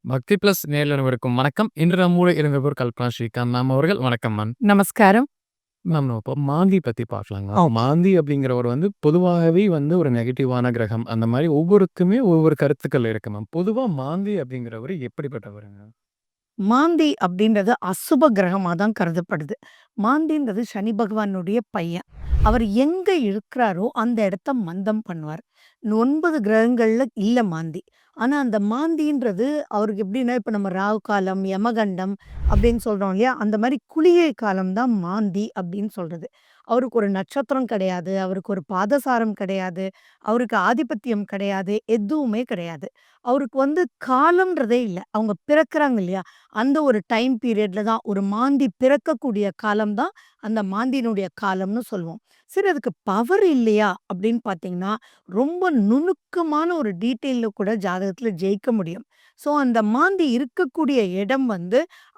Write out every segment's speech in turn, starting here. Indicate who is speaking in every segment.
Speaker 1: பக்தி பிளஸ் நேயர்கள் அனைவருக்கும் வணக்கம். இன்று நம்மோடு இருந்தவர் கல்பனா ஸ்ரீகாந்த் மேம் அவர்கள். வணக்கம் மேம்.
Speaker 2: நமஸ்காரம்.
Speaker 1: மேம் நம்ம இப்போ மாந்தி பத்தி பார்க்கலாங்க.
Speaker 2: ஓகே.
Speaker 1: மாந்தி அப்படிங்கிறவர் பொதுவாகவே ஒரு நெகட்டிவான கிரகம். அந்த மாரி ஒவ்வொருக்குமே ஒவ்வொரு கருத்துக்கள் இருக்கு மேம். பொதுவா மாந்தி அப்படிங்கிறவரு எப்படிப்பட்டவருங்க?
Speaker 2: மாந்தி அப்படின்றது அசுப கிரகமா தான் கருதப்படுது. மாந்தின்றது சனி பகவானுடைய பையன். அவர் எங்க இருக்கிறாரோ அந்த இடத்த மந்தம் பண்ணுவார். 9 கிரகங்கள்ல இல்ல மாந்தி. ஆனா அந்த மாந்தின்றது அவருக்கு எப்படின்னா, இப்ப நம்ம ராகு காலம், யமகண்டம் அப்படின்னு சொல்றோம் இல்லையா? அந்த மாரி குளிகை காலம் தான் மாந்தி அப்படின்னு சொல்றது. அவருக்கு ஒரு நட்சத்திரம் கிடையாது. அவருக்கு ஒரு பாதசாரம் கிடையாது. அவருக்கு ஆதிபத்தியம் கிடையாது. எதுவுமே கிடையாது. அவருக்கு காலம்ன்றதே இல்ல. அவங்க பிறக்குறாங்க இல்லையா? அந்த ஒரு டைம் பீரியட்ல தான் ஒரு மாந்தி பிறக்கக்கூடிய காலம் தான் அந்த மாந்தியினுடைய காலம்னு சொல்லுவோம். சரி, அதுக்கு பவர் இல்லையா அப்படின்னு பார்த்தீங்கன்னா, ரொம்ப நுணுக்கமான ஒரு டீட்டெயில்ல கூட ஜாதகத்துல ஜெயிக்க முடியும். ஸோ அந்த மாந்தி இருக்கக்கூடிய இடம்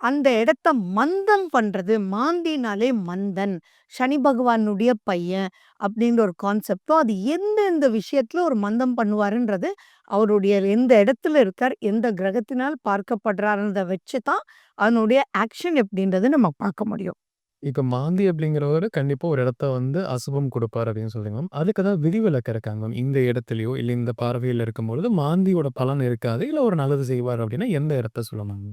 Speaker 2: அந்த இடத்த மந்தம் பண்றது. மாந்தினாலே மந்தன், சனி பகவானுடைய பையன் அப்படின்ற ஒரு கான்செப்டும், அது எந்தெந்த விஷயத்துல ஒரு மந்தம் பண்ணுவாருன்றது அவருடைய எந்த இடத்துல இருக்கார், எந்த கிரகத்தினால் பார்க்கப்படுறார்ன்றத வச்சு தான் அதனுடைய ஆக்ஷன் எப்படின்றத நம்ம பார்க்க முடியும்.
Speaker 1: இப்ப மாந்தி அப்படிங்கிறவரு கண்டிப்பா ஒரு இடத்த அசுபம் குடுப்பார் அப்படின்னு சொல்றீங்க மேம். அதுக்கு ஏதாவது விதிவிலக்கு இருக்காங்க மேம்? இந்த இடத்துலயோ, இல்ல இந்த பார்வையில இருக்கும்பொழுது மாந்தியோட பலன் இருக்காது. இல்ல ஒரு நல்லது செய்வார் அப்படின்னா எந்த இடத்த சொல்லலாங்க?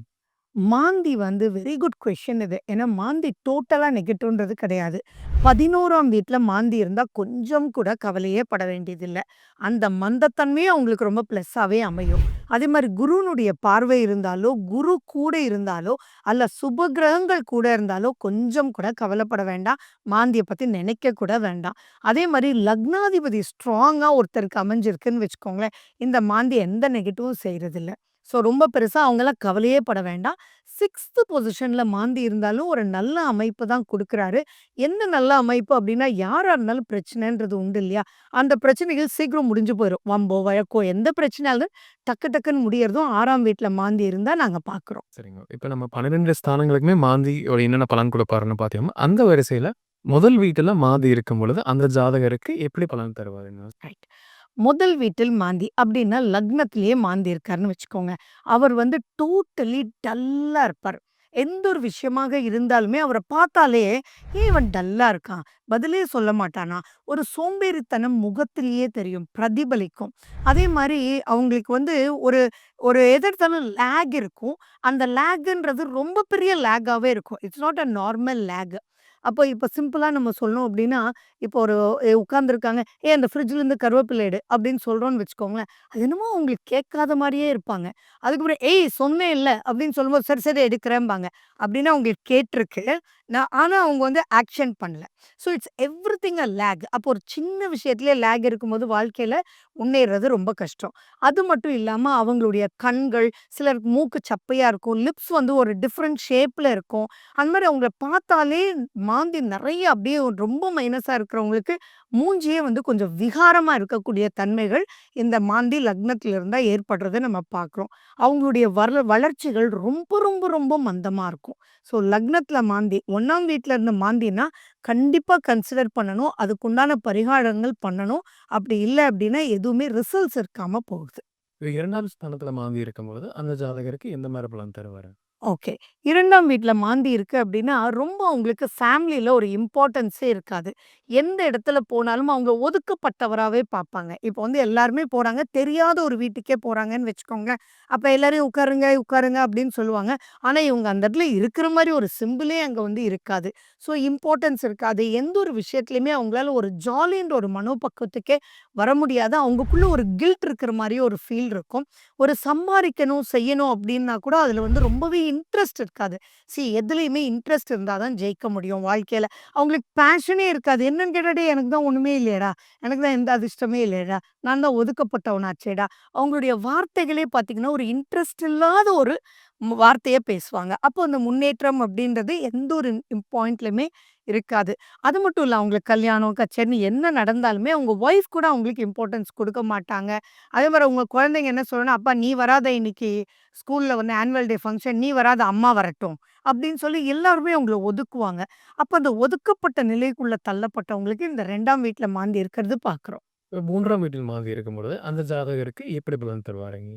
Speaker 2: மாந்தி வெரி குட் கொஸ்டின் இது. ஏன்னா மாந்தி டோட்டலா நெகட்டிவ்ன்றது கிடையாது. 11ஆம் வீட்ல மாந்தி இருந்தா கொஞ்சம் கூட கவலையே பட வேண்டியதில்ல. அந்த மந்தத்தன்மையே அவங்களுக்கு ரொம்ப ப்ளஸ்ஸாவே அமையும். அதே மாரி குருனுடைய பார்வை இருந்தாலோ, குரு கூட இருந்தாலோ, அல்ல சுப கிரகங்கள் கூட இருந்தாலோ கொஞ்சம் கூட கவலைப்பட வேண்டாம். மாந்திய பத்தி நினைக்க கூட வேண்டாம். அதே மாரி லக்னாதிபதி ஸ்ட்ராங்கா ஒருத்தருக்கு அமைஞ்சிருக்குன்னு வச்சுக்கோங்களேன், இந்த மாந்தி எந்த நெகட்டிவும் செய்றதில்ல. ஸோ ரொம்ப பெருசா அவங்கலாம் கவலையே பட வேண்டாம். 6த் பொசிஷன்ல மாந்தி இருந்தாலும் ஒரு நல்ல அமைப்பு தான் குடுக்குறாரு. என்ன நல்ல அமைப்பு அப்டின்னா, யாரா இருந்தாலும் பிரச்சனைன்றது உண்டு இல்லையா? அந்த பிரச்சனைகள் சீக்கிரம் முடிஞ்சு போயிரும். வம்போ, வழக்கோ எந்த பிரச்சனையா இருந்தாலும் டக்கு டக்குன்னு முடியறதும் 6ஆம் வீட்ல மாந்தி இருந்தா நாங்க பார்க்குறோம்.
Speaker 1: சரிங்க. இப்ப நம்ம 12 ஸ்தானங்களுக்குமே மாந்தி ஒரு என்னென்ன பலன் குடுப்பாருன்னு பார்த்தீங்கன்னா, அந்த வரிசையில முதல் வீட்டுல மாந்தி இருக்கும் பொழுது, அந்த ஜாதகருக்கு எப்படி பலன் தருவாருங்க?
Speaker 2: ரைட். முதல் வீட்டில் மாந்தி அப்டின்னா, லக்னத்திலேயே மாந்தி இருக்காருன்னு வச்சுக்கோங்க. அவர் டோட்டலி டல்லா இருப்பார். எந்த ஒரு விஷயமாக இருந்தாலுமே அவர பார்த்தாலே, "ஏன் இவன் டல்லா இருக்கான்? பதிலே சொல்ல மாட்டானா?" ஒரு சோம்பேறித்தனம் முகத்திலேயே தெரியும், பிரதிபலிக்கும். அதே மாரி அவங்களுக்கு ஒரு ஒரு எத எடுத்தாலும் லேக் இருக்கும். அந்த லேக்குன்றது ரொம்ப பெரிய லேக்காவே இருக்கும். It's not a normal lake. அப்போ இப்ப சிம்பிளா நம்ம சொல்லணும் அப்டின்னா, இப்போ ஒரு உட்கார்ந்துருக்காங்க. "ஏய் அந்த ஃப்ரிட்ஜ்லேருந்து கருவேப்பிலை எடு" அப்படின்னு சொல்றோம்னு வச்சுக்கோங்களேன். அது என்னமோ அவங்களுக்கு கேட்காத மாரியே இருப்பாங்க. அதுக்கப்புறம் "ஏய் சொன்னேன்ல" அப்படின்னு சொல்லும்போது, "சரி, சரி எடுக்கிறேன்பாங்க." அப்படின்னா அவங்களுக்கு கேட்டிருக்கு. ஆனா அவங்க ஆக்ஷன் பண்ணல. ஸோ இட்ஸ் எவ்ரிதிங் அ லேக். அப்போ ஒரு சின்ன விஷயத்திலேயே லேக் இருக்கும்போது வாழ்க்கையில முன்னேறது ரொம்ப கஷ்டம். அது மட்டும் இல்லாம அவங்களுடைய கண்கள், சிலருக்கு மூக்கு சப்பையா இருக்கும். லிப்ஸ் ஒரு டிஃபரண்ட் ஷேப்ல இருக்கும். அந்த மாரி அவங்கள பார்த்தாலே மாந்தி நெறைய அப்படியே ரொம்ப மைனஸா இருக்கிறவங்களுக்கு மூஞ்சியே கொஞ்சம் விகாரமா இருக்கக்கூடிய தன்மைகள் இந்த மாந்தி லக்னத்தில இருந்தா ஏற்படுறத நம்ம பார்க்குறோம். அவங்களுடைய வளர்ச்சிகள் ரொம்ப, ரொம்ப, ரொம்ப மந்தமா இருக்கும். ஸோ லக்னத்தில மாந்தி 1ஆம் வீட்ல இருந்த மாந்தின்னா, கண்டிப்பா கன்சிடர் பண்ணணும். அதுக்குண்டான பரிகாரங்கள் பண்ணணும். அப்படி இல்ல அப்படின்னா எதுவுமே ரிசல்ட்ஸ் இருக்காம போகுது.
Speaker 1: 2வது ஸ்தானத்துல மாந்தி இருக்கும்பொழுது, அந்த ஜாதகருக்கு எந்த மாரி பலன் தருவாரு?
Speaker 2: ஓகே. 2ஆம் வீட்ல மாந்தி இருக்கு அப்டின்னா, ரொம்ப அவங்களுக்கு ஃபேமிலில ஒரு இம்பார்ட்டன்ஸே இருக்காது. எந்த இடத்துல போனாலும் அவங்க ஒதுக்கப்பட்டவராவே பார்ப்பாங்க. இப்போ எல்லாருமே போறாங்க. தெரியாத ஒரு வீட்டுக்கே போறாங்கன்னு வச்சுக்கோங்களேன். அப்ப எல்லாரையும் உட்காருங்க, உட்காருங்க அப்டின்னு சொல்லுவாங்க. ஆனா, இவங்க அந்த இடத்துல இருக்கிற மாரி ஒரு சிம்பிளே அங்க இருக்காது. ஸோ இம்பார்ட்டன்ஸ் இருக்காது. எந்த ஒரு விஷயத்துலயுமே அவங்களால ஒரு ஜாலின்ற ஒரு மனோபக்குவத்துக்கே வர முடியாது. அவங்களுக்குள்ள ஒரு கில்ட் இருக்கிற மாரியே ஒரு ஃபீல் இருக்கும். ஒரு சம்பாரிக்கணும், செய்யணும் அப்டின்னா கூட அதுல ரொம்பவே இன்ட்ரெஸ்ட் இருக்காது. எதுலயுமே இன்ட்ரெஸ்ட் இருந்தா தான் ஜெயிக்க முடியும் வாழ்க்கையில. அவங்களுக்கு பேஷனே இருக்காது. என்னன்னு கேட்டா, "டேய் எனக்கு தான் ஒண்ணுமே இல்லையேடா! எனக்கு தான் எந்த அதிர்ஷ்டமே இல்லையேடா! நான் தான் ஒதுக்கப்பட்டவனாச்சேடா!" அவங்களுடைய வார்த்தைகளே பார்த்தீங்கன்னா, ஒரு இன்ட்ரெஸ்ட் இல்லாத ஒரு வார்த்தைய பேசுவாங்க. அப்போ அந்த முன்னேற்றம் அப்படின்றது எந்த ஒரு பாயிண்ட்லயுமே இருக்காது. அது மட்டும் இல்ல, அவங்களுக்கு கல்யாணம், கச்சேரின்னு என்ன நடந்தாலுமே அவங்க ஒய்ஃப் கூட அவங்களுக்கு இம்பார்ட்டன்ஸ் குடுக்க மாட்டாங்க. அதே மாரி உங்க குழந்தைங்க என்ன சொல்லும்னா, "அப்பா நீ வராத இன்னைக்கு ஸ்கூல்ல ஆனுவல் டே ஃபங்ஷன் நீ வராத அம்மா வரட்டும்." அப்படின்னு சொல்லி எல்லாருமே அவங்கள ஒதுக்குவாங்க. அப்ப அந்த ஒதுக்கப்பட்ட நிலைக்குள்ள தள்ளப்பட்டவங்களுக்கு இந்த 2ஆம் வீட்ல மாந்தி இருக்கிறது பார்க்குறோம்.
Speaker 1: 3ஆம் வீட்டில் மாந்தி இருக்கும்பொழுது, அந்த ஜாதகருக்கு எப்படி பலன் தருவாருங்க?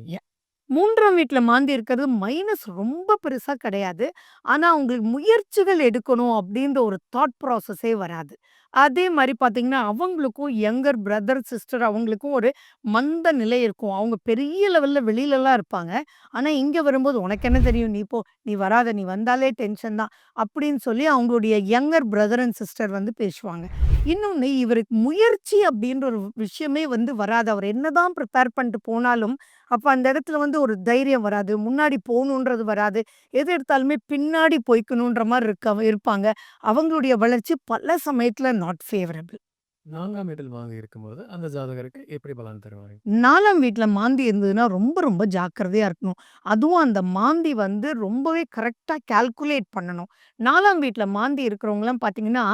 Speaker 2: 3ஆம் வீட்ல மாந்தி இருக்கிறது மைனஸ் ரொம்ப பெருசா கிடையாது. ஆனா, அவங்களுக்கு முயற்சிகள் எடுக்கணும் அப்டின்ற ஒரு தாட் ப்ராசஸே வராது. அதே மாரி பார்த்தீங்கன்னா, அவங்களுக்கும் யங்கர் பிரதர், சிஸ்டர் அவங்களுக்கும் ஒரு மந்த நிலை இருக்கும். அவங்க பெரிய லெவல்ல வெளிலலாம் இருப்பாங்க. ஆனா, இங்க வரும்போது "உனக்கு என்ன தெரியும்? நீ போ. நீ வராத. நீ வந்தாலே டென்ஷன் தான்." அப்படின்னு சொல்லி அவங்களுடைய யங்கர் பிரதர் அண்ட் சிஸ்டர் வந்து பேசுவாங்க. இன்னொன்னு இவருக்கு முயற்சி அப்படின்ற ஒரு விஷயமே வந்து வராது. அவர் என்னதான் ப்ரிப்பேர் பண்ணிட்டு போனாலும், அப்ப அந்த இடத்துல வந்து ஒரு தைரியம் வராது. முன்னாடி போணுன்றது வராது. எது எடுத்தாலுமே பின்னாடி போய்க்கணுன்ற மாரி இருப்பாங்க. அவங்களுடைய வளர்ச்சி பல சமயத்துல நாட் ஃபேவரபிள்.
Speaker 1: 4ஆம் வீட்டில் மாந்தி இருக்கும்போது, அந்த ஜாதகருக்கு எப்படி பலன் தருவாரு?
Speaker 2: 4ஆம் வீட்ல மாந்தி இருந்ததுன்னா, ரொம்ப ரொம்ப ஜாக்கிரதையா இருக்கணும். அதுவும் அந்த மாந்தி வந்து ரொம்பவே கரெக்ட்டா கால்குலேட் பண்ணணும். 4ஆம் வீட்ல மாந்தி இருக்கிறவங்கலாம் பார்த்தீங்கன்னா,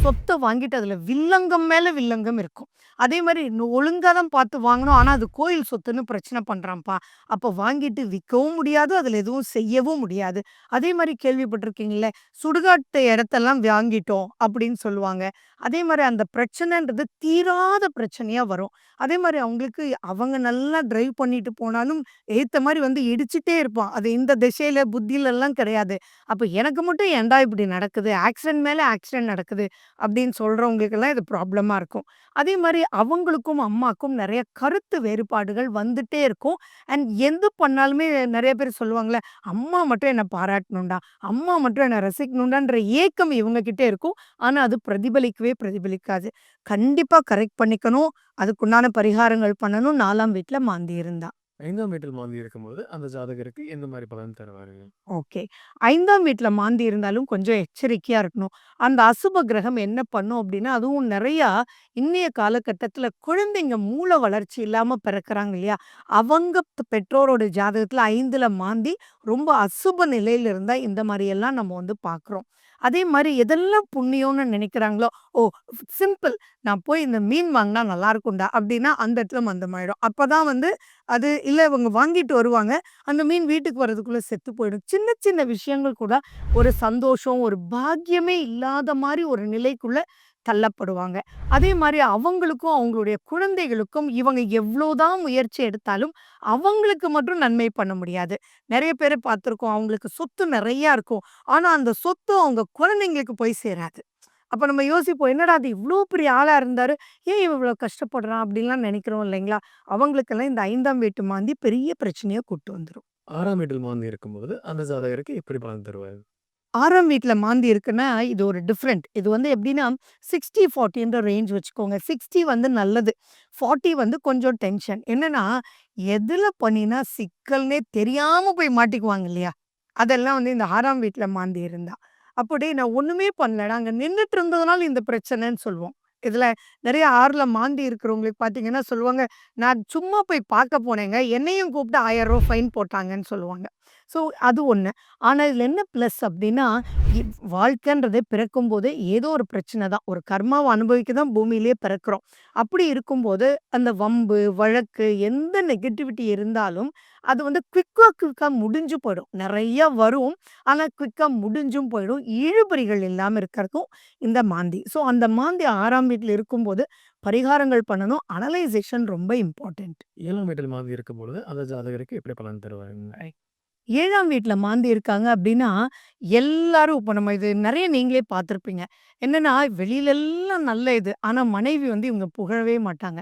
Speaker 2: சொத்த வாங்கிட்டு அதில வில்லங்கம் மேல வில்லங்கம் இருக்கும். அதே மாரி ஒழுங்கா தான் பார்த்து வாங்கணும். ஆனா, அது கோயில் சொத்துன்னு பிரச்சனை பண்றான்ப்பா. அப்ப வாங்கிட்டு விக்கவும் முடியாது. அதில எதுவும் செய்யவும் முடியாது. அதே மாரி கேள்விப்பட்டிருக்கீங்கள்ல, சுடுகாட்டு இடத்தெல்லாம் வாங்கிட்டோம் அப்படின்னு சொல்லுவாங்க. அதே மாரி அந்த பிரச்சனைன்றது தீராத பிரச்சனையா வரும். அதே மாரி அவங்களுக்கு அவங்க நல்லா டிரைவ் பண்ணிட்டு போனாலும், ஏத்த மாரி வந்து இடிச்சுட்டே இருப்பான். அது இந்த திசையில, புத்திலலாம் கிடையாது. அப்ப எனக்கு மட்டும் ஏன்டா இப்படி நடக்குது? ஆக்சிடென்ட் மேல ஆக்சிடென்ட் நடக்குது அப்படின்னு சொல்றவங்களுக்கெல்லாம் இது ப்ராப்ளமா இருக்கும். அதே மாரி அவங்களுக்கும், அம்மாக்கும் நெறைய கருத்து வேறுபாடுகள் வந்துட்டே இருக்கும். அண்ட் எது பண்ணாலுமே நெறைய பேர் சொல்லுவாங்கல்ல, "அம்மா மட்டும் என்ன பாராட்டணும்டா, அம்மா மட்டும் என்ன ரசிக்கணும்டான்ற" ஏக்கம் இவங்க கிட்ட இருக்கும். ஆனா அது பிரதிபலிக்கவே பிரதிபலிக்காது. கண்டிப்பா கரெக்ட் பண்ணிக்கணும். அதுக்குண்டான பரிகாரங்கள் பண்ணணும். 4ஆம் வீட்ல மாந்தி இருந்தா.
Speaker 1: 5ஆம் வீட்டில் மாந்தி இருக்கும்போது, அந்த ஜாதகருக்கு எந்த மாரி பலன் தருவாருங்க?
Speaker 2: ஓகே. 5ஆம் வீட்ல மாந்தி இருந்தாலும் கொஞ்சம் எச்சரிக்கையா இருக்கணும். அந்த அசுப கிரகம் என்ன பண்ணும் அப்டின்னா, அதுவும் நெறையா இன்னைய காலகட்டத்தில குழந்தைங்க மூள வளர்ச்சி இல்லாம பிறக்குறாங்க இல்லையா? அவங்க பெற்றோரோட ஜாதகத்தில 5ல மாந்தி ரொம்ப அசுப நிலையில இருந்தா இந்த மாரியெல்லாம் நம்ம வந்து பார்க்குறோம். அதே மாரி எதெல்லாம் புண்ணியம்னு நெனைக்கிறாங்களோ, "ஓ! சிம்பிள் நான் போய் இந்த மீன் வாங்குனா நல்லாருக்கும்டா" அப்டின்னா அந்த இடத்துல மந்தமாயிடும். அப்பதான் வந்து அது இல்ல இவங்க வாங்கிட்டு வருவாங்க. அந்த மீன் வீட்டுக்கு வரதுக்குள்ள செத்து போயிடும். சின்ன சின்ன விஷயங்கள் கூட ஒரு சந்தோஷம், ஒரு பாக்கியமே இல்லாத மாரி ஒரு நிலைக்குள்ள தள்ளப்படுவாங்க. அதே மாரி அவங்களுக்கும், அவங்களுடைய குழந்தைகளுக்கும் இவங்க எவ்ளோதான் முயற்சி எடுத்தாலும், அவங்களுக்கு மட்டும் நன்மை பண்ண முடியாது. நெறைய பேர பார்த்துருக்கோம். அவங்களுக்கு சொத்து நெறையா இருக்கும். ஆனா, அந்த சொத்து அவங்க குழந்தைங்களுக்கு போய் சேராது. அப்ப நம்ம யோசிப்போம், "என்னடா அது இவ்ளோ பெரிய ஆளா இருந்தாரு. ஏன் இவன் இவ்ளோ கஷ்டப்படுறான்?" அப்படின்லாம் நெனைக்கிறோம் இல்லைங்களா? அவங்களுக்கெல்லாம் இந்த 5ஆம் வீட்டு மாந்தி பெரிய பிரச்சனைய கூட்டு வந்துரும்.
Speaker 1: 6ஆம் வீட்டில் மாந்தி இருக்கும்போது, அந்த ஜாதகருக்கு எப்படி பலன் தருவாரு?
Speaker 2: 6ஆம் வீட்ல மாந்தி இருக்குன்னா, இது ஒரு டிஃபரெண்ட். இது வந்து எப்படின்னா 60, 40ன்ற ரேஞ்ச் வச்சுக்கோங்க. 60 வந்து நல்லது. 40 வந்து கொஞ்சம் டென்ஷன். என்னன்னா, எதுல பண்ணினா சிக்கல்னே தெரியாம போய் மாட்டிக்குவாங்க இல்லையா? அதெல்லாம் வந்து இந்த 6ஆம் வீட்ல மாந்தி இருந்தா. அப்படி நான் ஒண்ணுமே பண்ணலடா, அங்க நின்னுட்டு இருந்ததுனால இந்த பிரச்சனைன்னு சொல்லுவோம். இதுல நெறைய 6ல மாந்தி இருக்கிறவங்களுக்கு பார்த்தீங்கன்னா சொல்லுவாங்க, "நான் சும்மா போய் பார்க்க போனேங்க. என்னையும் கூப்பிட்டு ரூ. 1000 ஃபைன் போட்டாங்கன்னு" சொல்லுவாங்க. ஸோ அது ஒண்ணு. ஆனா, இதுல என்ன பிளஸ் அப்டின்னா, வாழ்க்கைன்றதே பிறக்கும்போதே ஏதோ ஒரு பிரச்சனை தான். ஒரு கர்மாவ அனுபவிக்க தான் பூமியிலேயே பிறக்கிறோம். அப்படி இருக்கும்போது, அந்த வம்பு, வழக்கு எந்த நெகட்டிவிட்டி இருந்தாலும், அது வந்து குயிக்கா முடிஞ்சு போயிடும். நெறைய வரும். ஆனா, குயிக்கா முடிஞ்சும் போயிடும். இழுபறிகள் இல்லாம இருக்கறதுக்கும் இந்த மாந்தி. ஸோ, அந்த மாந்தி 6ஆம் வீட்ல இருக்கும்போது, பரிகாரங்கள் பண்ணணும். அனலைசேஷன் ரொம்ப இம்பார்ட்டன்ட்.
Speaker 1: 7ஆம் வீட்டில் மாந்தி இருக்கும்பொழுது, அந்த ஜாதகருக்கு எப்படி பலன் தருவாருங்க?
Speaker 2: 7ஆம் வீட்ல மாந்தி இருக்காங்க அப்டின்னா, எல்லாரும் இப்ப நம்ம இது நெறைய நீங்களே பார்த்துருப்பீங்க. என்னன்னா, வெளிலலாம் நல்ல இது. ஆனா மனைவி வந்து இவங்க புகழவே மாட்டாங்க.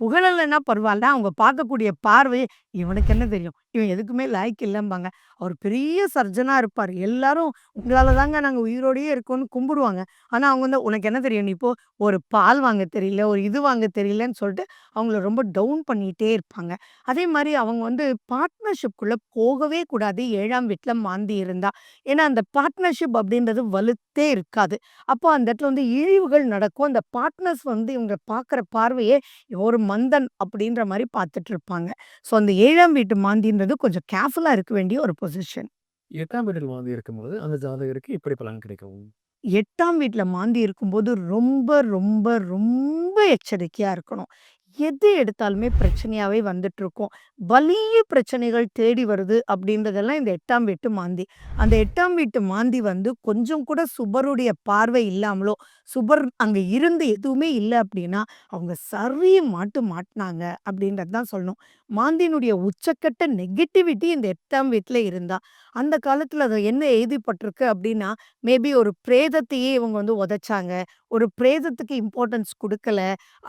Speaker 2: புகழலன்னா பரவால்ல. அவங்க பார்க்கக்கூடிய பார்வை, "இவனுக்கு என்ன தெரியும்? இவன் எதுக்குமே லாயக்கு இல்லம்பாங்க." அவர் பெரிய சர்ஜனா இருப்பாரு. எல்லாரும் "உங்களால தாங்க நாங்க உயிரோடயே இருக்கோம்னு" கும்பிடுவாங்க. ஆனா அவங்க வந்து, "உனக்கு என்ன தெரியும்? நீ போ. ஒரு பால் வாங்க தெரியல, ஒரு இது வாங்க தெரியலன்னு" சொல்லிட்டு அவங்கள ரொம்ப டவுன் பண்ணிட்டே இருப்பாங்க. அதே மாரி அவங்க வந்து பார்ட்னர்ஷிப்குள்ள போகவே கூடாது 7ஆம் வீட்ல மாந்தி இருந்தா. ஏன்னா, அந்த பார்ட்னர்ஷிப் அப்படின்றது வலுத்தே இருக்காது. அப்போ அந்த இடத்துல வந்து இழிவுகள் நடக்கும். அந்த பார்ட்னர்ஸ் வந்து இவங்க பார்க்குற பார்வையே ஒரு மந்தன் அப்படின்ற மாரி பார்த்துட்டு இருப்பாங்க. ஸோ, அந்த 7ஆம் வீட்டு மாந்தின்றது கொஞ்சம் கேர்ஃபுல்லா இருக்க வேண்டிய ஒரு பொசிஷன்.
Speaker 1: 8ஆம் வீட்டில் மாந்தி இருக்கும்போது, அந்த ஜாதகருக்கு எப்படி பலன் கிடைக்கும்?
Speaker 2: 8ஆம் வீட்ல மாந்தி இருக்கும்போது ரொம்ப, ரொம்ப, ரொம்ப எச்சரிக்கையா இருக்கணும். எது எடுத்தாலுமே பிரச்சனையாவே வந்துட்டுருக்கும். வலிய பிரச்சனைகள் தேடி வருது அப்படின்றதெல்லாம் இந்த 8ஆம் வீட்டு மாந்தி. அந்த 8ஆம் வீட்டு மாந்தி வந்து கொஞ்சம் கூட சுபருடைய பார்வை இல்லாமலோ, சுபர் அங்க இருந்து எதுவுமே இல்ல அப்படின்னா, அவங்க சரி மாட்டு மாட்டுனாங்க அப்படின்றது தான் சொல்லணும். மாந்தியினுடைய உச்சக்கட்ட நெகட்டிவிட்டி இந்த 8ஆம் வீட்ல இருந்தா, அந்த காலத்துல அது என்ன எழுதிப்பட்டிருக்கு அப்படின்னா, மேபி ஒரு பிரேதத்தையே இவங்க வந்து உதைச்சாங்க. ஒரு பிரேதத்துக்கு இம்பார்ட்டன்ஸ் குடுக்கல.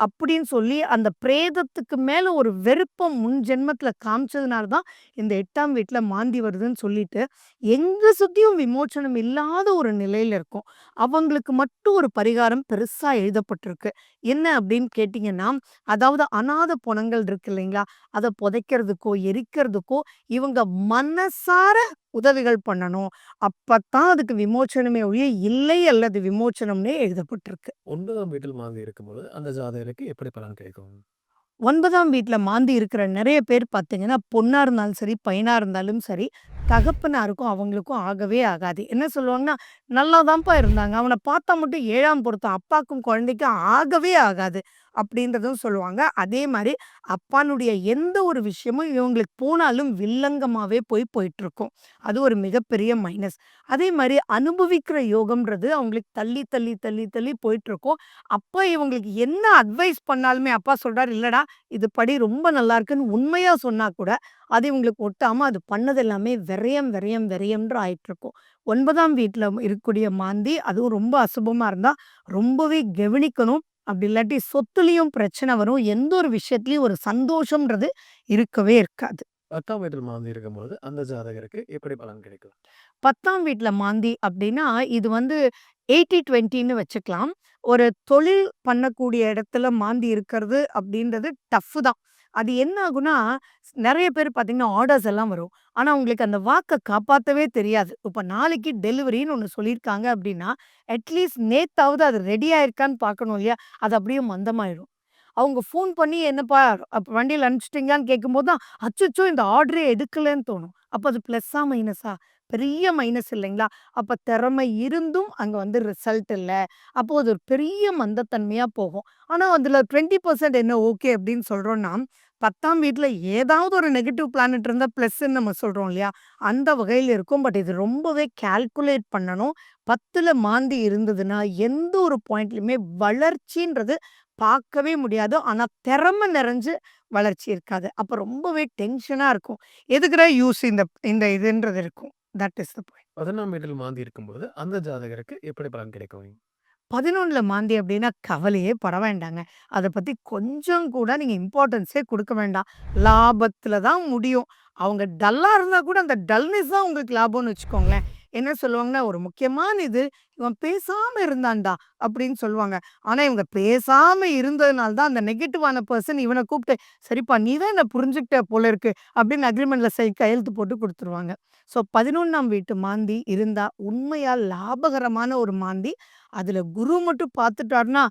Speaker 2: அப்படின்னு சொல்லி அந்த பிரேதத்துக்கு மேல ஒரு வெறுப்ப முன் ஜென்மத்துல காமிச்சதுனால தான் இந்த 8ஆம் வீட்ல மாந்தி வருதுன்னு சொல்லிட்டு, எங்க சுத்தியும் விமோச்சனம் இல்லாத ஒரு நிலையில இருக்கோம். அவங்களுக்கு மட்டும் ஒரு பரிகாரம் பெருசா எழுதப்பட்டிருக்கு. என்ன அப்படின்னு கேட்டீங்கன்னா, அதாவது அநாத பொணங்கள் இருக்கு இல்லைங்களா? அத புதைக்கிறதுக்கோ, எரிக்கிறதுக்கோ இவங்க மனசார உதவிகள் பண்ணணும். அப்பத்தான் அதுக்கு விமோச்சனமே ஒழிய இல்லை அல்லது விமோச்சனம்னே எழுதப்பட்டிருக்கு.
Speaker 1: 9ஆம் வீட்டில் மாந்தி இருக்கும்போது, அந்த ஜாதகருக்கு எப்படி பலன் கிடைக்கும்?
Speaker 2: 9ஆம் வீட்ல மாந்தி இருக்கிற நெறைய பேர் பார்த்தீங்கன்னா, பொண்ணா இருந்தாலும் சரி, பையனா இருந்தாலும் சரி, தகப்பனாருக்கும் அவங்களுக்கும் ஆகவே ஆகாது. என்ன சொல்லுவாங்கன்னா, "நல்லா தான்ப்பா இருந்தாங்க. அவன பார்த்தா மட்டும் 7ஆம் பொருத்தம். அப்பாக்கும் குழந்தைக்கும் ஆகவே ஆகாது." அப்படின்றதும் சொல்லுவாங்க. அதே மாரி அப்பானுடைய எந்த ஒரு விஷயமும் இவங்களுக்கு போனாலும் வில்லங்கமாவே போயிட்டுருக்கும். அது ஒரு மிகப்பெரிய மைனஸ். அதே மாரி அனுபவிக்கிற யோகம்ன்றது அவங்களுக்கு தள்ளி, தள்ளி, தள்ளி, தள்ளி போயிட்டுருக்கும். அப்பா இவங்களுக்கு என்ன அட்வைஸ் பண்ணாலுமே அப்பா சொல்றாரு, "இல்லடா இது படி ரொம்ப நல்லா இருக்குன்னு" உண்மையா சொன்னா கூட, அது இவங்களுக்கு ஒட்டாம அது பண்ணது எல்லாமே விரயம், விரயம், விரயம்ன்ற ஆயிட்டுருக்கும். 9ஆம் வீட்ல இருக்கக்கூடிய மாந்தி, அதுவும் ரொம்ப அசுபமா இருந்தா, ரொம்பவே கவனிக்கணும். அப்படி இல்லாட்டி சொத்துலயும் பிரச்சனை வரும். எந்த ஒரு விஷயத்திலயும் ஒரு சந்தோஷம்ன்றது இருக்கவே இருக்காது.
Speaker 1: 10ஆம் வீட்டில் மாந்தி இருக்கும்போது, அந்த ஜாதகருக்கு எப்படி பலன் கிடைக்கும்?
Speaker 2: 10ஆம் வீட்ல மாந்தி அப்டின்னா, இது வந்து 80-20ன்னு வச்சுக்கலாம். ஒரு தொழில் பண்ணக்கூடிய இடத்துல மாந்தி இருக்கிறது அப்டின்றது டஃப் தான். அது என்ன ஆகும்னா, நெறைய பேர் பார்த்தீங்கன்னா, ஆர்டர்ஸ் எல்லாம் வரும். ஆனா, உங்களுக்கு அந்த வாக்க காப்பாத்தவே தெரியாது. இப்ப நாளைக்கு டெலிவரின்னு ஒண்ணு சொல்லியிருக்காங்க அப்டின்னா, அட்லீஸ்ட் நேத்தாவது அது ரெடி ஆயிருக்கான்னு பார்க்கணும் இல்லையா? அது அப்படியே மந்தமாயிரும். அவங்க ஃபோன் பண்ணி, "என்னப்பா வண்டியில அனுப்பிச்சுட்டீங்களான்னு?" கேட்கும்போது தான், அச்சச்சோ! இந்த ஆர்டரே எடுக்கலன்னு தோணும். அப்ப அது ப்ளஸ்ஸா? மைனஸா? பெரிய மைனஸ் இல்லைங்களா? அப்ப திறமை இருந்தும் அங்க வந்து ரிசல்ட் இல்ல. அப்போ அது ஒரு பெரிய மந்தத்தன்மையா போகும். ஆனா, அதுல 20% என்ன ஓகே அப்படின்னு சொல்றோம்னா, 10ஆம் வீட்ல ஏதாவது ஒரு நெகட்டிவ் பிளானட் இருந்தா பிளஸ்ன்னு நம்ம சொல்றோம் இல்லையா? அந்த வகையில இருக்கும். பட் இது ரொம்பவே கால்குலேட் பண்ணணும். 10ல மாந்தி இருந்ததுன்னா, எந்த ஒரு பாயிண்ட்லயுமே வளர்ச்சின்றது பார்க்கவே முடியாது. ஆனா, திறமை நிறைஞ்சு வளர்ச்சி இருக்காது. அப்ப ரொம்பவே டென்ஷனா இருக்கும். எதுக்குடா யூஸ் இந்த இந்த இதுன்றது இருக்கும். That is the point.
Speaker 1: 11ஆம் வீட்டில் மாந்தி இருக்கும்போது, அந்த ஜாதகருக்கு எப்படி பலன் கிடைக்கும்?
Speaker 2: 11ல மாந்தி அப்டின்னா கவலையே பட வேண்டாங்க. அத பத்தி கொஞ்சம் கூட நீங்க இம்பார்ட்டன்ஸே குடுக்க வேண்டாம். லாபத்துல தான் முடியும். அவங்க டல்லா இருந்தா கூட அந்த டல்னஸ் தான் உங்களுக்கு லாபம்னு வச்சுக்கோங்களேன். என்ன சொல்லுவாங்கன்னா, "ஒரு முக்கியமான இது, இவன் பேசாம இருந்தான்டா" அப்படின்னு சொல்லுவாங்க. ஆனா இவங்க பேசாம இருந்ததுனால தான் அந்த நெகட்டிவான பெர்சன் இவன கூப்ட்டு, "சரிப்பா நீ தான் என்ன புரிஞ்சுக்கிட்ட போல இருக்கு" அப்படின்னு அக்ரீமெண்ட்ல கையெழுத்து போட்டு குடுத்துருவாங்க. ஸோ 11ஆம் வீட்டு மாந்தி இருந்தா உண்மையா லாபகரமான ஒரு மாந்தி. அதுல குரு மட்டும் பார்த்துட்டாருன்னா,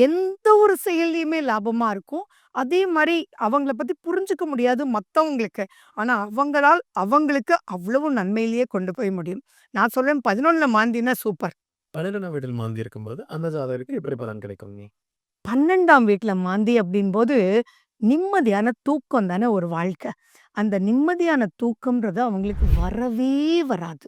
Speaker 2: எந்த ஒரு செயல்லயுமே லாபமா இருக்கும். அதே மாரி அவங்கள பத்தி புரிஞ்சுக்க முடியாது மத்தவங்களுக்கு. ஆனா, அவங்களால் அவங்களுக்கு அவ்வளவு நன்மையிலேயே கொண்டு போய் முடியும். நான் சொல்றேன் 11ல மாந்தினா சூப்பர்.
Speaker 1: 12ஆம் வீட்டில் மாந்தி இருக்கும்போது, அந்த ஜாதகருக்கு எப்படி பலன் கிடைக்குங்க?
Speaker 2: 12ஆம் வீட்ல மாந்தி அப்படின்போது, நிம்மதியான தூக்கம் தானே ஒரு வாழ்க்கை. அந்த நிம்மதியான தூக்கம்ன்றது அவங்களுக்கு வரவே வராது.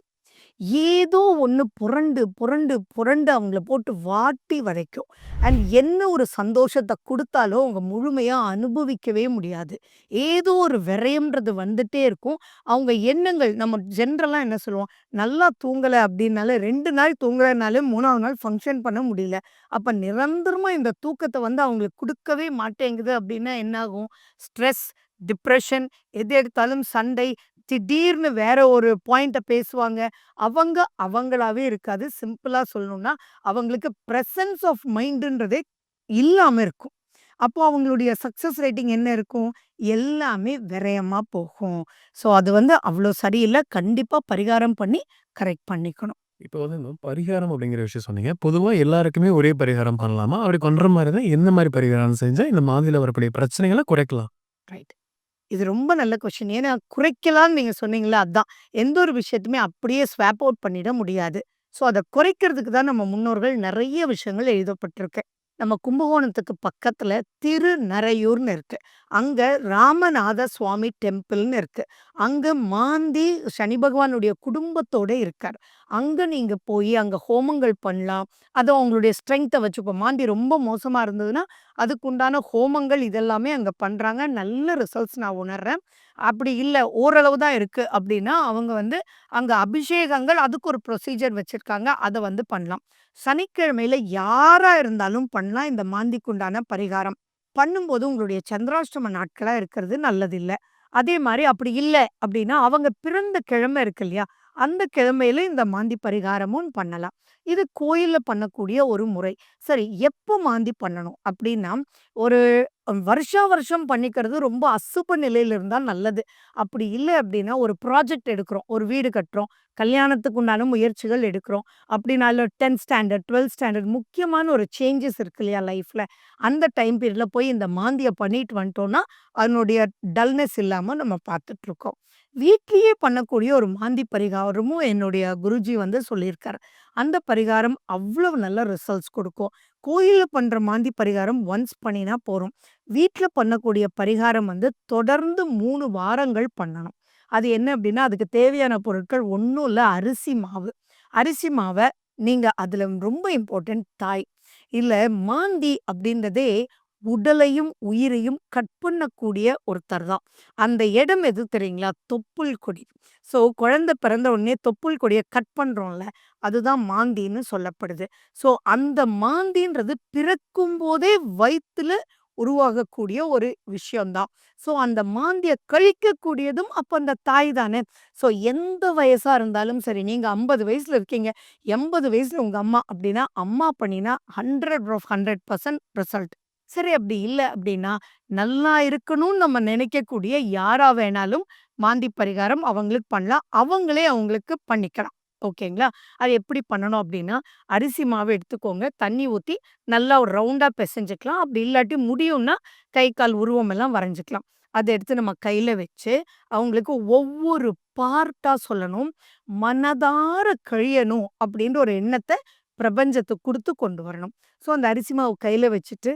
Speaker 2: ஏதோ ஒண்ணு புரண்டு, புரண்டு, புரண்டு அவங்கள போட்டு வாட்டி வதைக்கும். அண்ட் என்ன ஒரு சந்தோஷத்த குடுத்தாலும் அவங்க முழுமையா அனுபவிக்கவே முடியாது. ஏதோ ஒரு விரயம்ன்றது வந்துட்டே இருக்கும். அவங்க எண்ணங்கள் நம்ம ஜென்ரலா என்ன சொல்லுவோம், நல்லா தூங்கல அப்டின்னாலே 2 நாள் தூங்கலனாலே 3வது நாள் ஃபங்ஷன் பண்ண முடியல. அப்ப நிரந்தரமா இந்த தூக்கத்த வந்து அவங்களுக்கு குடுக்கவே மாட்டேங்குது அப்டின்னா என்னாகும்? ஸ்ட்ரெஸ், டிப்ரஷன் எது எடுத்தாலும் சண்டை, திடீர்னு வேற ஒரு பாயிண்ட்ட பேசுவாங்க. அவங்க அவங்களாவே இருக்காது. சிம்பிளா சொல்லணும்னா, அவங்களுக்கு பிரசன்ஸ் ஆஃப் மைண்டுன்றதே இல்லாம இருக்கும். அப்போ அவங்களுடைய சக்சஸ் ரேட்டிங் என்ன இருக்கும்? எல்லாமே விரயமா போகும். ஸோ அது வந்து அவ்ளோ சரியில்ல. கண்டிப்பா பரிகாரம் பண்ணி கரெக்ட் பண்ணிக்கணும்.
Speaker 1: இப்போ வந்து இந்த பரிகாரம் அப்படிங்கிற விஷயம் சொன்னீங்க. பொதுவா எல்லாருக்குமே ஒரே பரிகாரம் பண்ணலாமா? அப்படி பண்ற மாரி இருந்தா, எந்த மாரி பரிகாரம் செஞ்சா இந்த மாந்தில வரக்கூடிய பிரச்சனைகள குறைக்கலாம்?
Speaker 2: ரைட். இது ரொம்ப நல்ல கொஸ்டின். ஏன்னா குறைக்கலான்னு நீங்க சொன்னீங்கல்ல அதான். எந்த ஒரு விஷயத்தையுமே அப்படியே ஸ்வாப் அவுட் பண்ணிட முடியாது. ஸோ அத குறைக்கிறதுக்கு தான் நம்ம முன்னோர்கள் நெறைய விஷயங்கள் எழுதப்பட்டிருக்கு. நம்ம கும்பகோணத்துக்கு பக்கத்துல திருநறையூர்ன்னு இருக்கு. அங்க ராமநாத சுவாமி டெம்பிள்ன்னு இருக்கு. அங்க மாந்தி சனி பகவானுடைய குடும்பத்தோட இருக்காரு. அங்க நீங்க போயி அங்க ஹோமங்கள் பண்ணலாம். அது அவங்களுடைய ஸ்ட்ரென்த்த வச்சு இப்போ மாந்தி ரொம்ப மோசமா இருந்ததுன்னா, அதுக்குண்டான ஹோமங்கள் இதெல்லாமே அங்க பண்றாங்க. நல்ல ரிசல்ட்ஸ் நான் உணர்றேன். அப்படி இல்ல ஓரளவு தான் இருக்கு அப்படின்னா, அவங்க வந்து அங்க அபிஷேகங்கள் அதுக்கு ஒரு ப்ரொசீஜர் வச்சிருக்காங்க. அத வந்து பண்ணலாம். சனிக்கிழமையில யாரா இருந்தாலும் பண்ணலாம் இந்த மாந்திக்கு உண்டான பரிகாரம். பண்ணும்போது உங்களுடைய சந்திராஷ்டம நாட்களா இருக்கிறது நல்லதில்ல. அதே மாரி அப்படி இல்ல அப்படின்னா, அவங்க பிறந்த கிழமை இருக்கு இல்லையா? அந்த கிழமையில இந்த மாந்தி பரிகாரமும் பண்ணலாம். இது கோயில்ல பண்ணக்கூடிய ஒரு முறை. சரி எப்போ மாந்தி பண்ணணும் அப்படின்னா, ஒரு வருஷா வருஷம் பண்ணிக்கிறது ரொம்ப அசுப நிலையில இருந்தா நல்லது. அப்படி இல்ல அப்படின்னா, ஒரு ப்ராஜெக்ட் எடுக்கிறோம். ஒரு வீடு கட்டுறோம். கல்யாணத்துக்கு உண்டான முயற்சிகள் எடுக்கிறோம். அப்படின்னா இல்ல 10த் ஸ்டாண்டர்ட், 12த் ஸ்டாண்டர்ட் முக்கியமான ஒரு சேஞ்சஸ் இருக்கு இல்லையா லைஃப்ல. அந்த டைம் பீரியட்ல போய் இந்த மாந்திய பண்ணிட்டு வந்துட்டோம்னா, அதனுடைய டல்னஸ் இல்லாம நம்ம பார்த்துட்டுருக்கோம். வீட்லயே பண்ணக்கூடிய ஒரு மாந்தி பரிகாரமும் என்னுடைய குருஜி வந்து சொல்லியிருக்காரு. அந்த பரிகாரம் அவ்வளவு நல்ல ரிசல்ட்ஸ் குடுக்கும். கோயில்ல பண்ற மாந்தி பரிகாரம் ஒன்ஸ் பண்ணினா போரும். வீட்ல பண்ணக்கூடிய பரிகாரம் வந்து தொடர்ந்து 3 வாரங்கள் பண்ணணும். அது என்ன அப்டின்னா, அதுக்கு தேவையான பொருட்கள் ஒண்ணும் இல்ல அரிசி மாவு. அரிசி மாவ நீங்க அதுல ரொம்ப இம்பார்ட்டன்ட் தாய். இல்ல மாந்தி அப்டின்றதே உடலையும், உயிரையும் கட் பண்ணக்கூடிய ஒருத்தர் தான். அந்த இடம் எது தெரியுங்களா? தொப்புள் கொடி. ஸோ குழந்தை பிறந்த உடனே தொப்புள் கொடிய கட் பண்றோம்ல, அதுதான் மாந்தின்னு சொல்லப்படுது. ஸோ அந்த மாந்தின்றது பிறக்கும்போதே வயித்துல உருவாகக்கூடிய ஒரு விஷயம் தான். ஸோ அந்த மாந்திய கழிக்கக்கூடியதும் அப்ப அந்த தாய் தானே! ஸோ எந்த வயசா இருந்தாலும் சரி, நீங்க 50 வயசுல இருக்கீங்க, 80 வயசுல உங்க அம்மா அப்டின்னா, அம்மா பண்ணினா 100% ரிசல்ட். சரி அப்படி இல்ல அப்படின்னா, நல்லா இருக்கணும்னு நம்ம நினைக்கக்கூடிய யாரா வேணாலும் மாந்தி பரிகாரம் அவங்களுக்கு பண்ணலாம். அவங்களே அவங்களுக்கு பண்ணிக்கலாம். ஓகேங்களா? அது எப்படி பண்ணணும் அப்படின்னா, அரிசி மாவு எடுத்துக்கோங்க. தண்ணி ஊத்தி நல்லா ஒரு ரவுண்டா பெசஞ்சுக்கலாம். அப்படி இல்லாட்டி முடியும்னா, கை, கால் உருவம் எல்லாம் வரைஞ்சுக்கலாம். அத எடுத்து நம்ம கையில வச்சு, அவங்களுக்கு ஒவ்வொரு பார்ட்டா சொல்லணும். மனதார கழியணும் அப்படின்ற ஒரு எண்ணத்த பிரபஞ்சத்துக்கு குடுத்து கொண்டு வரணும். ஸோ அந்த அரிசி மாவு கையில வச்சுட்டு,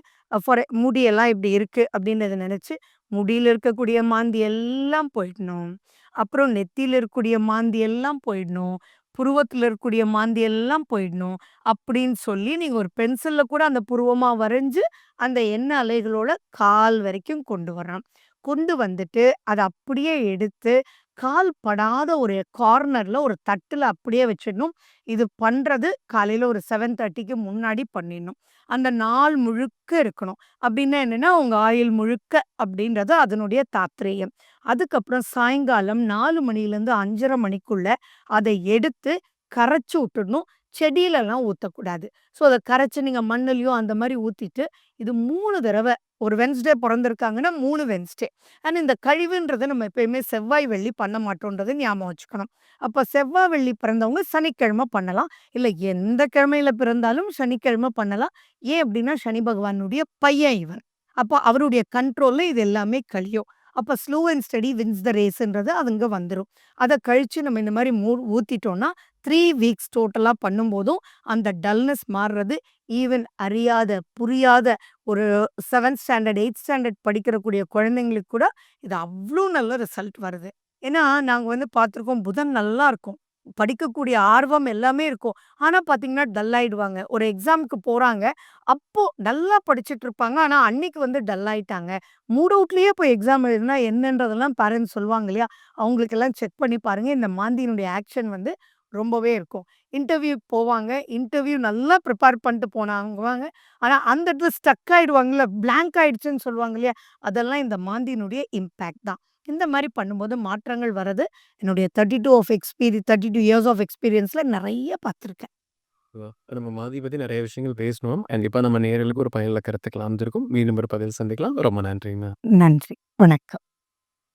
Speaker 2: முடியெல்லாம் இப்படி இருக்கு அப்படின்றத நெனச்சு, முடியில இருக்கக்கூடிய மாந்தி எல்லாம் போயிடணும். அப்புறம் நெத்தியில இருக்கக்கூடிய மாந்தி எல்லாம் போயிடணும். புருவத்தில இருக்கக்கூடிய மாந்தி எல்லாம் போயிடணும். அப்படின்னு சொல்லி நீங்க ஒரு பென்சில்ல கூட அந்த புருவமா வரைஞ்சு, அந்த எண்ண அலைகளோட கால் வரைக்கும் கொண்டு வரணும். கொண்டு வந்துட்டு, அத அப்படியே எடுத்து, கால் படாத ஒரு கார்னர்ல ஒரு தட்டுல அப்படியே வச்சிடணும். இது பண்றது காலையில ஒரு 7:30க்கு முன்னாடி பண்ணிடணும். அந்த நாள் முழுக்க இருக்கணும். அப்டின்னா என்னன்னா, உங்க ஆயுள் முழுக்க அப்டின்றது அதனுடைய தாத்ரேயம். அதுக்கப்புறம் சாயங்காலம் 4 மணிலேருந்து 5:30 மணிக்குள்ள அதை எடுத்து கரைச்சு விட்டுடணும். செடியிலலாம் ஊத்தக்கூடாது. ஸோ அத கரைச்சு நீங்க மண்ணுலயோ அந்த மாரி ஊத்திட்டு, இது 3 தடவ ஒரு வெட்னஸ்டே பொறந்திருக்காங்கன்னா 3 வெட்னஸ்டே. ஆனா இந்த கழிவுன்றத நம்ம எப்பயுமே செவ்வாய், வெள்ளி பண்ண மாட்டோன்றத ஞாபகம் வச்சுக்கணும். அப்ப செவ்வாய், வெள்ளி பிறந்தவங்க சனிக்கிழமை பண்ணலாம். இல்ல எந்த கிழமையில பிறந்தாலும் சனிக்கிழமை பண்ணலாம். ஏன் அப்டின்னா, சனி பகவானுடைய பையன் இவன். அப்போ அவருடைய கண்ட்ரோல்ல இது எல்லாமே கழியும். அப்ப slow and steady wins the ரேஸ்ன்றது அங்க வந்துரும். அத கழிச்சு நம்ம இந்த மாரி ஊத்திட்டோம்னா, 3 வீக்ஸ் டோட்டலா பண்ணும்போதும், அந்த டல்னஸ் மாறுறது ஈவன் அறியாத, புரியாத ஒரு 7த் ஸ்டாண்டர்ட், 8த் ஸ்டாண்டர்ட் படிக்கிறக்கூடிய குழந்தைங்களுக்கு கூட இது அவ்ளோ நல்ல ரிசல்ட் வருது. ஏன்னா, நாங்க வந்து பார்த்துருக்கோம் புதன் நல்லா இருக்கும். படிக்கக்கூடிய ஆர்வம் எல்லாமே இருக்கும். ஆனா பார்த்தீங்கன்னா, டல் ஆயிடுவாங்க. ஒரு எக்ஸாம்க்கு போறாங்க. அப்போ நல்லா படிச்சுட்டு இருப்பாங்க. ஆனா அன்னைக்கு வந்து டல் ஆயிட்டாங்க. மூட் அவுட்லயே போய் எக்ஸாம் எழுதுனா என்னன்றதெல்லாம் பேரண்ட்ஸ் சொல்லுவாங்க இல்லையா? அவங்களுக்கெல்லாம் செக் பண்ணி பாருங்க. இந்த மாந்தியினுடைய ஆக்ஷன் வந்து ரொம்பவே இருக்கும். இன்டர்வியூக்கு போவாங்க. இன்டர்வியூ நல்லா ப்ரிப்பேர் பண்ணிட்டு போனாங்குவாங்க. ஆனா அந்த இடத்துல ஸ்டக் ஆயிடுவாங்கல்ல, பிளாங்க் ஆயிடுச்சுன்னு சொல்லுவாங்க இல்லையா? அதெல்லாம் இந்த மாந்தியினுடைய இம்பேக்ட் தான். இந்த மாரி பண்ணும்போது மாற்றங்கள் வரது என்னுடைய 32 இயர்ஸ் ஆஃப் எக்ஸ்பீரியன்ஸ்ல நெறைய பார்த்துருக்கேன்.
Speaker 1: நம்ம மாதி பத்தி நெறைய விஷயங்கள் பேசினோம். கண்டிப்பா நம்ம நேயர்களுக்கு ஒரு பயனுள்ள கருத்துக்கள் அமைஞ்சிருக்கும். மீண்டும் ஒரு பதிவில் சந்திக்கலாம். ரொம்ப நன்றிங்க.
Speaker 2: நன்றி. வணக்கம்.